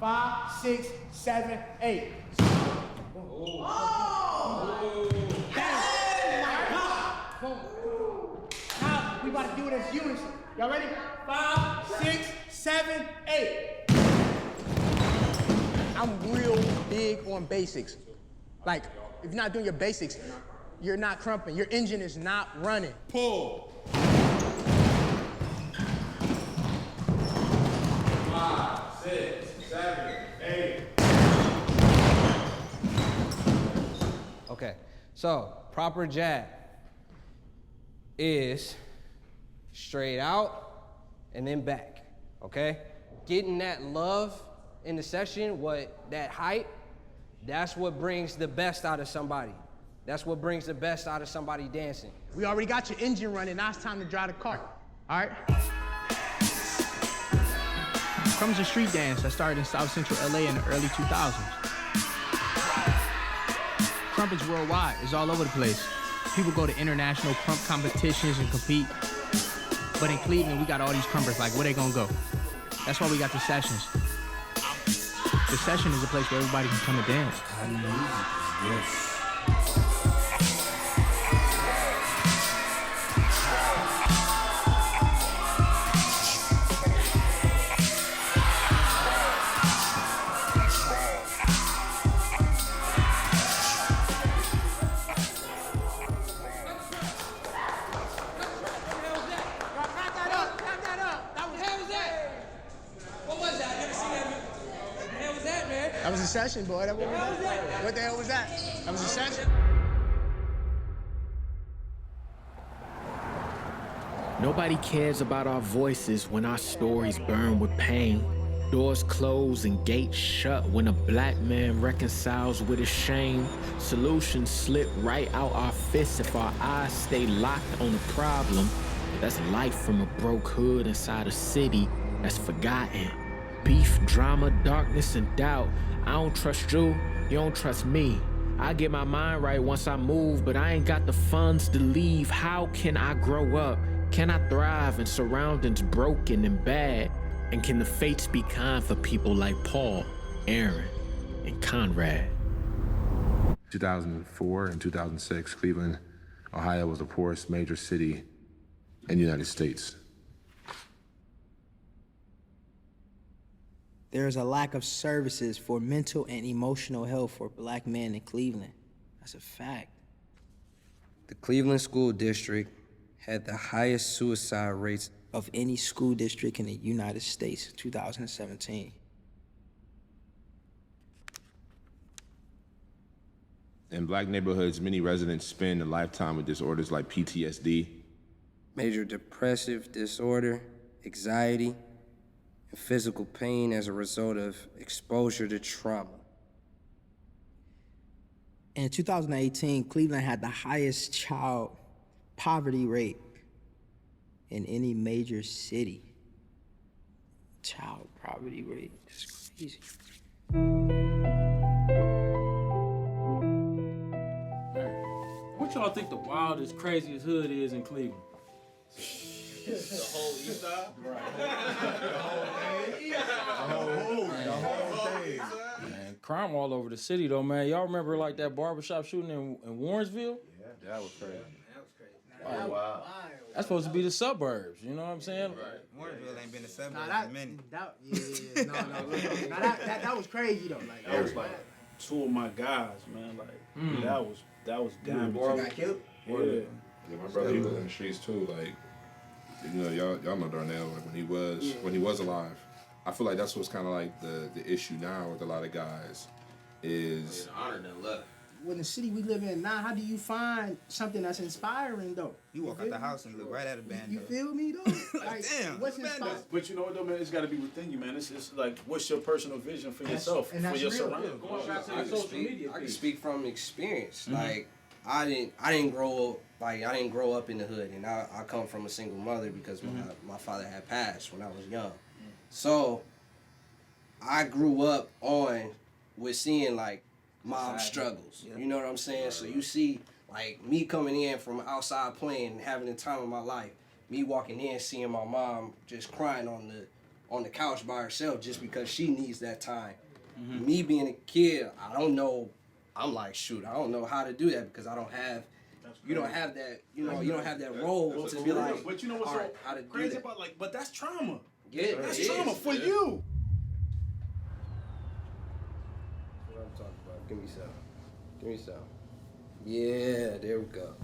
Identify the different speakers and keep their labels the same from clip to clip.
Speaker 1: 5, 6, 7, 8. Now we about to do it as unison. Y'all ready? 5, 6, 7, 8. I'm real big on basics. Like, if you're not doing your basics, you're not crumping. Your engine is not running.
Speaker 2: Pull. 5, 6, 7, 8.
Speaker 3: Okay, so proper jab is straight out and then back, okay? Getting that love in the session, that hype, that's what brings the best out of somebody. That's what brings the best out of somebody dancing.
Speaker 1: We already got your engine running, now it's time to drive the car, all right? Crump's a street dance that started in South Central LA in the early 2000s. Krump is worldwide, it's all over the place. People go to international Krump competitions and compete. But in Cleveland, we got all these Krumpers, like, where they gonna go? That's why we got the sessions. The session is a place where everybody can come and dance.
Speaker 2: Yes.
Speaker 1: That was a session, boy. What the hell was that? That was a session?
Speaker 4: Nobody cares about our voices when our stories burn with pain. Doors close and gates shut when a black man reconciles with his shame. Solutions slip right out our fists if our eyes stay locked on the problem. That's life from a broke hood inside a city that's forgotten. Beef, drama, darkness, and doubt. I don't trust you, you don't trust me. I get my mind right once I move, but I ain't got the funds to leave. How can I grow up? Can I thrive in surroundings broken and bad? And can the fates be kind for people like Paul, Aaron, and Conrad?
Speaker 2: 2004 and 2006, Cleveland, Ohio was the poorest major city in the United States.
Speaker 5: There is a lack of services for mental and emotional health for black men in Cleveland. That's a fact.
Speaker 3: The Cleveland School District had the highest suicide rates
Speaker 5: of any school district in the United States, 2017.
Speaker 2: In black neighborhoods, many residents spend a lifetime with disorders like PTSD,
Speaker 3: major depressive disorder, anxiety, and physical pain as a result of exposure to trauma.
Speaker 5: In 2018, Cleveland had the highest child poverty rate in any major city. Child poverty rate, that's crazy.
Speaker 6: What y'all think the wildest, craziest hood is in Cleveland?
Speaker 7: The whole East Side? Right.
Speaker 6: The whole thing. Man, crime all over the city though, man. Y'all remember like that barbershop shooting in Warrensville?
Speaker 7: Yeah, that was crazy.
Speaker 6: Oh, wow. That's supposed to be the suburbs, you know what I'm saying?
Speaker 8: Warrensville ain't been a suburb
Speaker 1: Nah,
Speaker 8: in a minute.
Speaker 1: That was crazy though. Like,
Speaker 7: That was like two of my guys, man. Like that was damn.
Speaker 1: got killed?
Speaker 7: Yeah.
Speaker 2: Yeah, my brother, he was in the streets too. Like, you know, y'all know Darnell. Like when he was alive, I feel like that's what's kind of like the issue now with a lot of guys is
Speaker 7: honored and left.
Speaker 1: Well, in the city we live in now, how do you find something that's inspiring though?
Speaker 8: You walk out the house and look right at a band.
Speaker 1: You feel me though? Like,
Speaker 8: damn,
Speaker 1: what's inspiring?
Speaker 7: But you know what though, man? It's got to be within you, man. It's like, what's your personal vision for yourself,
Speaker 1: and
Speaker 7: for
Speaker 1: that's
Speaker 7: your
Speaker 1: real.
Speaker 7: surroundings?
Speaker 6: Going back to the social media
Speaker 3: I can
Speaker 6: piece.
Speaker 3: speak from experience. Like, I didn't grow up in the hood, and I come from a single mother because my father had passed when I was young. So I grew up with seeing like mom struggles. You know what I'm saying? So you see like me coming in from outside playing and having the time of my life. Me walking in, seeing my mom just crying on on the couch by herself just because she needs that time. Me being a kid, I don't know. I'm like, shoot, I don't know how to do that because I don't have. You don't have that. You don't have that role to be like.
Speaker 7: But you know what's
Speaker 3: all
Speaker 7: so
Speaker 3: right, how to do
Speaker 7: crazy
Speaker 3: that.
Speaker 7: about but that's trauma.
Speaker 3: Yeah,
Speaker 7: that's trauma for you.
Speaker 3: What I'm talking about? Give me some. Give me some. Yeah, there we go.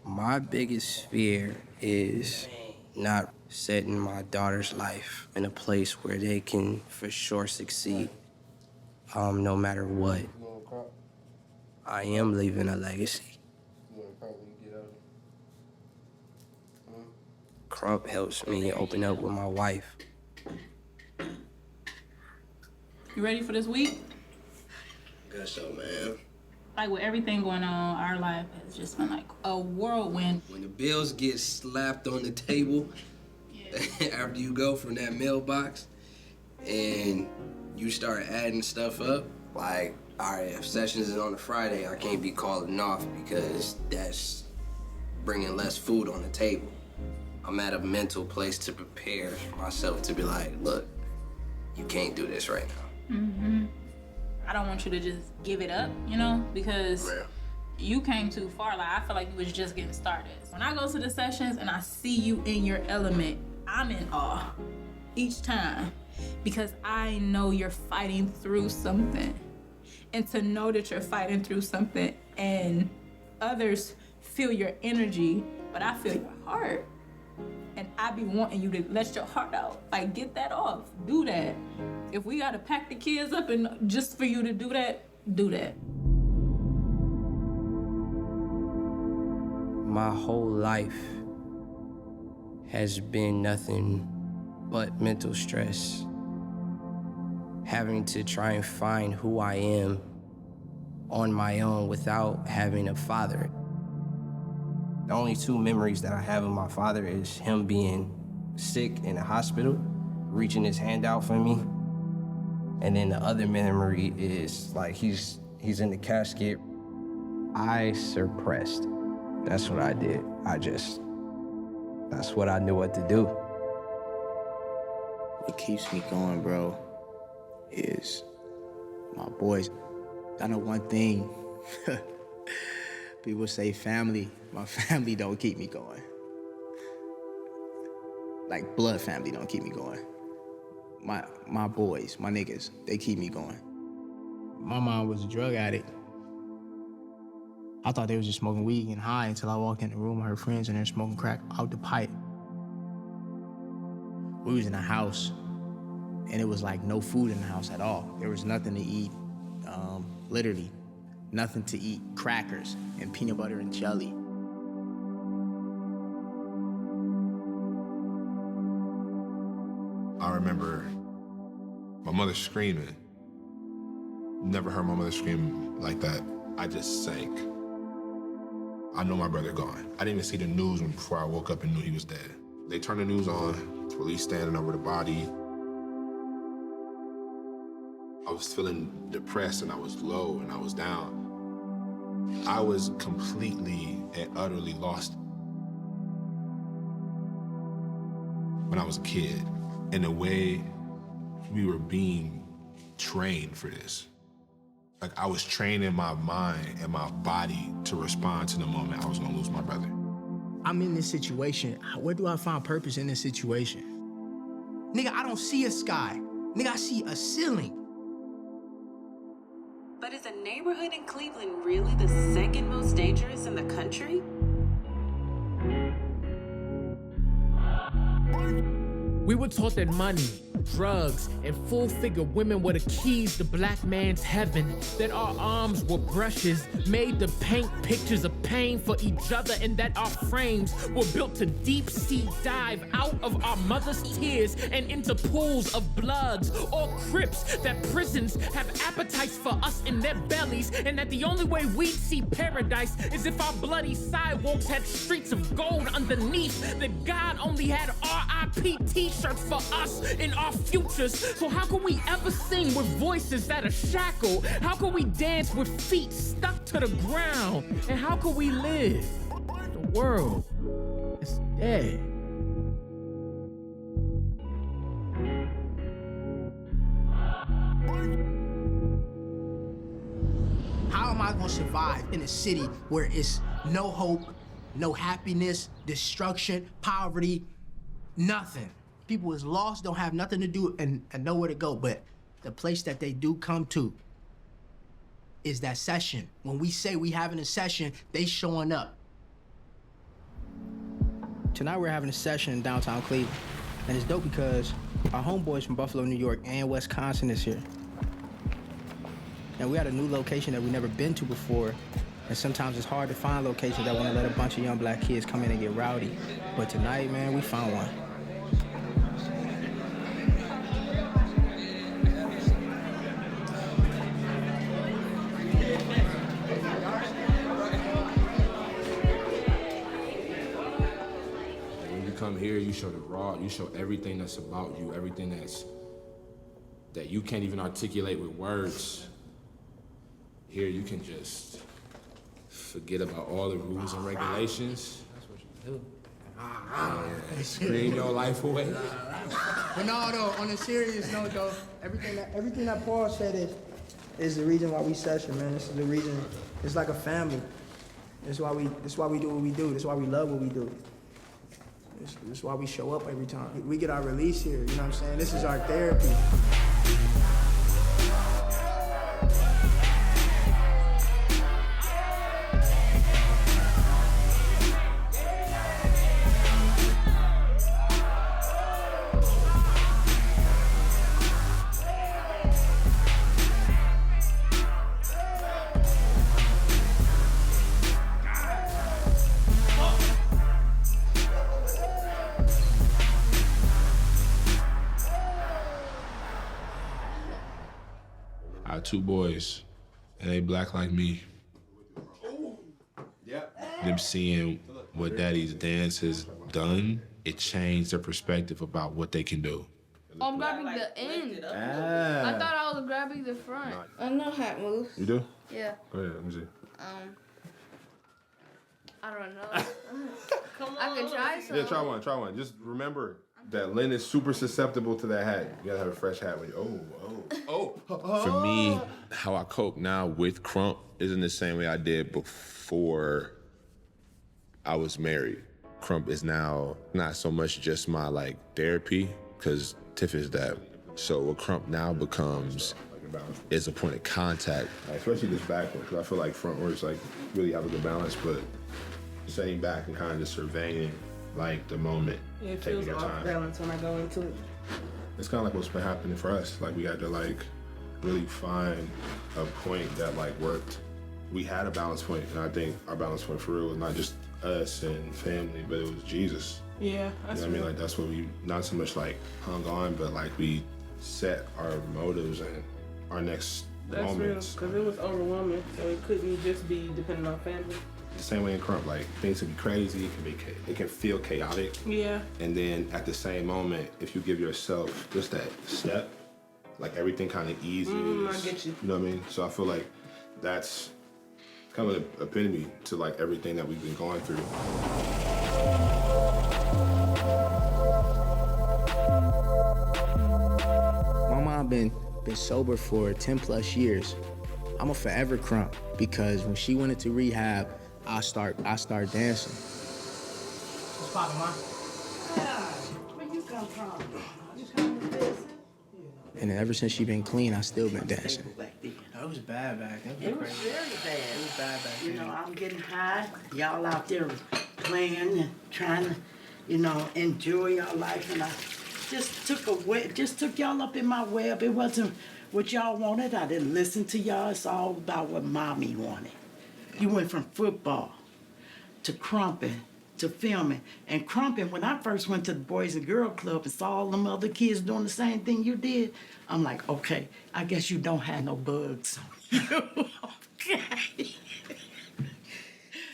Speaker 3: My biggest fear is not setting my daughter's life in a place where they can for sure succeed, no matter what. I am leaving a legacy. Krump helps me open up with my wife.
Speaker 9: You ready for this week?
Speaker 3: Guess so, man.
Speaker 9: Like with everything going on, our life has just been like a whirlwind.
Speaker 3: When the bills get slapped on the table, after you go from that mailbox and you start adding stuff up, like, all right, if sessions is on a Friday, I can't be calling off because that's bringing less food on the table. I'm at a mental place to prepare myself to be like, look, you can't do this right now.
Speaker 9: I don't want you to just give it up, because you came too far. Like, I feel like you was just getting started. When I go to the sessions and I see you in your element, I'm in awe each time because I know you're fighting through something. And to know that you're fighting through something and others feel your energy, but I feel your heart. And I be wanting you to let your heart out. Like, get that off. Do that. If we gotta pack the kids up and just for you to do that, do that.
Speaker 3: My whole life has been nothing but mental stress. Having to try and find who I am on my own without having a father. The only two memories that I have of my father is him being sick in the hospital, reaching his hand out for me. And then the other memory is like he's in the casket. I suppressed. That's what I did. That's what I knew what to do.
Speaker 5: What keeps me going, bro, is my boys. I know one thing. People say family. My family don't keep me going. Like blood family don't keep me going. My boys, my niggas, they keep me going. My mom was a drug addict. I thought they was just smoking weed and high until I walked in the room with her friends and they're smoking crack out the pipe. We was in a house and it was like no food in the house at all. There was nothing to eat, literally nothing to eat. Crackers and peanut butter and jelly.
Speaker 2: I remember my mother screaming. Never heard my mother scream like that. I just sank. I know my brother gone. I didn't even see the news before I woke up and knew he was dead. They turned the news on, police standing over the body. I was feeling depressed and I was low and I was down. I was completely and utterly lost when I was a kid. In a way, we were being trained for this. Like I was training my mind and my body to respond to the moment I was gonna lose my brother.
Speaker 5: I'm in this situation. Where do I find purpose in this situation? Nigga, I don't see a sky. Nigga, I see a ceiling.
Speaker 10: But is a neighborhood in Cleveland really the second most dangerous in the country?
Speaker 4: We were taught that money, drugs, and full-figure women were the keys to black man's heaven. That our arms were brushes made to paint pictures of pain for each other, and that our frames were built to deep-sea dive out of our mother's tears and into pools of bloods or crypts. That prisons have appetites for us in their bellies, and that the only way we'd see paradise is if our bloody sidewalks had streets of gold underneath. That God only had R.I.P. t-shirts for us in our futures. So how can we ever sing with voices that are shackled? How can we dance with feet stuck to the ground? And how can we live? The world is dead.
Speaker 5: survive in a city where it's no hope, no happiness, destruction, poverty, nothing. People is lost, don't have nothing to do, and nowhere to go. But the place that they do come to is that session. When we say we having a session, they showing up. Tonight we're having a session in downtown Cleveland. And it's dope because our homeboys from Buffalo, New York and Wisconsin is here. And we got a new location that we've never been to before. And sometimes it's hard to find locations that want to let a bunch of young black kids come in and get rowdy. But tonight, man, we found one.
Speaker 2: When you come here, you show the raw, you show everything that's about you, everything that you can't even articulate with words. Here you can just forget about all the rules and regulations. That's what you do. And scream your life away.
Speaker 5: But no, though, on a serious note, though, everything that Paul said is the reason why we session, man. This is the reason. It's like a family. That's why we do what we do. That's why we love what we do. That's why we show up every time. We get our release here, you know what I'm saying? This is our therapy.
Speaker 2: I have 2 boys, and they black like me. Them seeing what daddy's dance has done, it changed their perspective about what they can do.
Speaker 11: Oh, I'm grabbing the end. I thought I was grabbing the front. I know how it moves.
Speaker 2: You do?
Speaker 11: Yeah.
Speaker 2: Go ahead, let me see.
Speaker 11: I don't know. Come on. I could try some.
Speaker 2: Yeah, try one. Just remember that Lynn is super susceptible to that hat. You gotta have a fresh hat when you, For me, how I cope now with Krump isn't the same way I did before I was married. Krump is now not so much just my therapy, because Tiff is that. So what Krump now becomes is a point of contact. Especially this backward, because I feel like frontwards really have a good balance, but sitting back and kind of just surveying the moment,
Speaker 12: it
Speaker 2: taking
Speaker 12: feels
Speaker 2: your
Speaker 12: off
Speaker 2: time.
Speaker 12: balance when I go into it.
Speaker 2: It's kind of like what's been happening for us. We had to really find a point that worked. We had a balance point, and I think our balance point for real was not just us and family, but it was Jesus.
Speaker 12: Yeah, that's
Speaker 2: you know what I mean? That's what we not so much hung on, but we set our motives and our next moments.
Speaker 12: That's real, because it was overwhelming, so it couldn't just be dependent on family.
Speaker 2: The same way in Krump, things can be crazy, it can feel chaotic.
Speaker 12: Yeah.
Speaker 2: And then at the same moment, if you give yourself just that step, everything kind of eases.
Speaker 12: I get you.
Speaker 2: You know what I mean? So I feel like that's kind of the epitome to everything that we've been going through.
Speaker 5: My mom been sober for 10 plus years. I'm a forever Krump because when she went into rehab, I start dancing. What's poppin', Ma?
Speaker 13: Where you come from? You come to visit?
Speaker 5: And ever since she been clean, I still been dancing.
Speaker 13: It was bad back then.
Speaker 5: It
Speaker 13: was very bad.
Speaker 5: It was bad back
Speaker 13: then. I'm getting high. Y'all out there playing and trying to, enjoy your life. And I just took y'all up in my web. It wasn't what y'all wanted. I didn't listen to y'all. It's all about what mommy wanted. You went from football to crumping to filming. And crumping, when I first went to the Boys and Girls Club and saw all them other kids doing the same thing you did, I'm like, okay, I guess you don't have no bugs on you. Okay.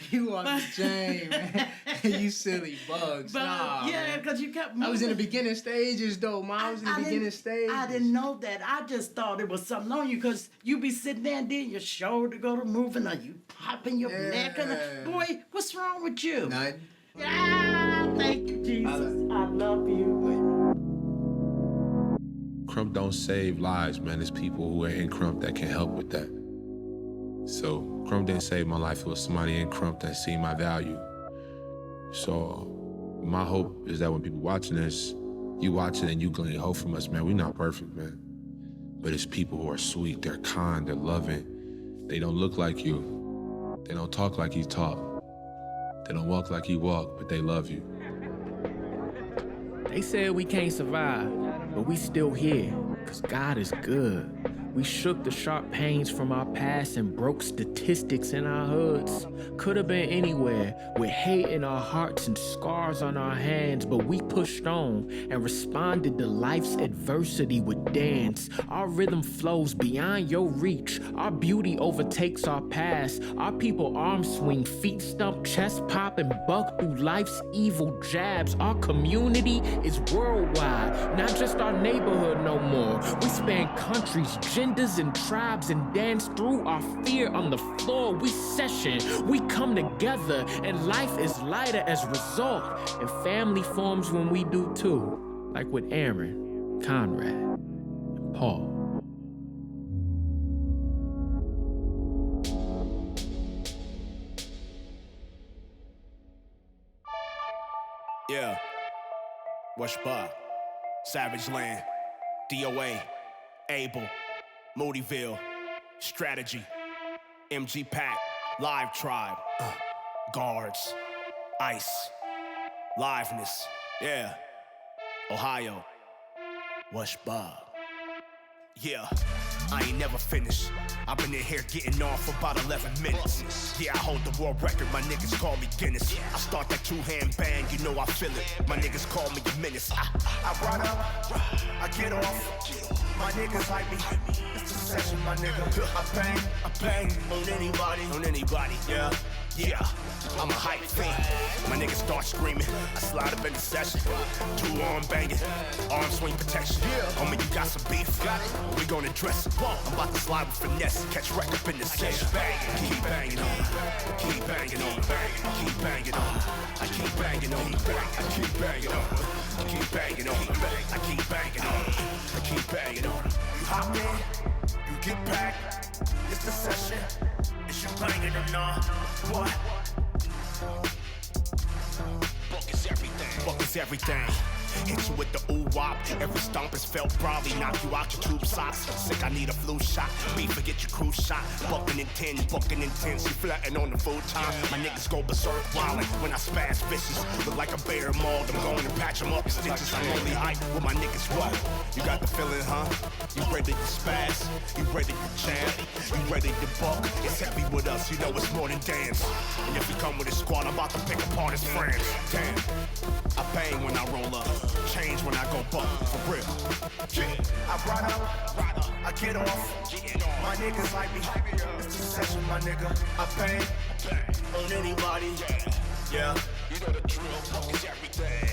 Speaker 5: You on the chain, man. You silly bugs.
Speaker 13: But, yeah, because you kept moving.
Speaker 5: I was in the beginning stages, though, Mom. I was in the beginning stages.
Speaker 13: I didn't know that. I just thought it was something on you because you be sitting there and then your shoulder go to moving or you popping your neck. And boy, what's wrong with you?
Speaker 5: Nothing.
Speaker 13: Yeah, thank you, Jesus. I love you.
Speaker 2: Krump don't save lives, man. It's people who are in Krump that can help with that. So Krump didn't save my life. It was somebody in Krump that seen my value. So my hope is that when people watching this, you watch it and you glean hope from us, man. We not perfect, man. But it's people who are sweet, they're kind, they're loving. They don't look like you. They don't talk like you talk. They don't walk like you walk, but they love you.
Speaker 4: They said we can't survive, but we still here, 'cause God is good. We shook the sharp pains from our past and broke statistics in our hoods. Could have been anywhere, with hate in our hearts and scars on our hands, but we pushed on and responded to life's adversity with dance. Our rhythm flows beyond your reach. Our beauty overtakes our past. Our people arms swing, feet stump, chest pop, and buck through life's evil jabs. Our community is worldwide, not just our neighborhood no more. We span countries, genders, and tribes, and dance through our fear on the floor. We session, we come together, and life is lighter as a result. And family forms when we do too, like with Aaron, Conrad, and Paul.
Speaker 14: Yeah. Webb, Savage Land, DOA, Able, Moodyville, Strategy, MG Pack, Live Tribe, Guards, Ice, Liveness, yeah, Ohio, Webb. Yeah, I ain't never finished. I've been in here getting off for about 11 minutes. Yeah, I hold the world record, my niggas call me Guinness. I start that two-hand bang, you know I feel it. My niggas call me a menace. I run up, I get off. My niggas like me, it's the session, my nigga. I bang on anybody, yeah. Yeah, I'm a hype fiend. My niggas start screaming. I slide up in the session. Two-arm banging, arm swing protection. Homie, you got some beef? We gon' address it. I'm about to slide with finesse, catch wreck up in the session. Keep banging on, keep banging on, keep banging on. I keep banging on, I keep banging on, I keep banging on, I keep banging on, I keep banging on. You hop in, you get packed. It's the session. Is you banging or not? What? Book is everything. Book is everything. Hit you with the ooh-wop. Every stomp is felt broadly. Knock you out your tube socks. Sick, I need a flu shot. Beef, forget your cruise shot. Bucking in 10, bucking in 10. She flatting on the full time. My niggas go berserk wildin' when I spaz vicious. Look like a bear mauled. I'm going to patch them up in stitches. I'm only hype with my niggas. What? You got the feeling, huh? You ready to spaz? You ready to jam? You ready to buck? It's heavy with us. You know it's more than dance. And if you come with a squad, I'm about to pick apart his friends. Damn. I bang when I roll up. Change when I go buck, for real. Yeah. I ride up, I get off. My niggas like me, it's the session, my nigga. I bang on anybody. Yeah, you know the drill, fuck is everything.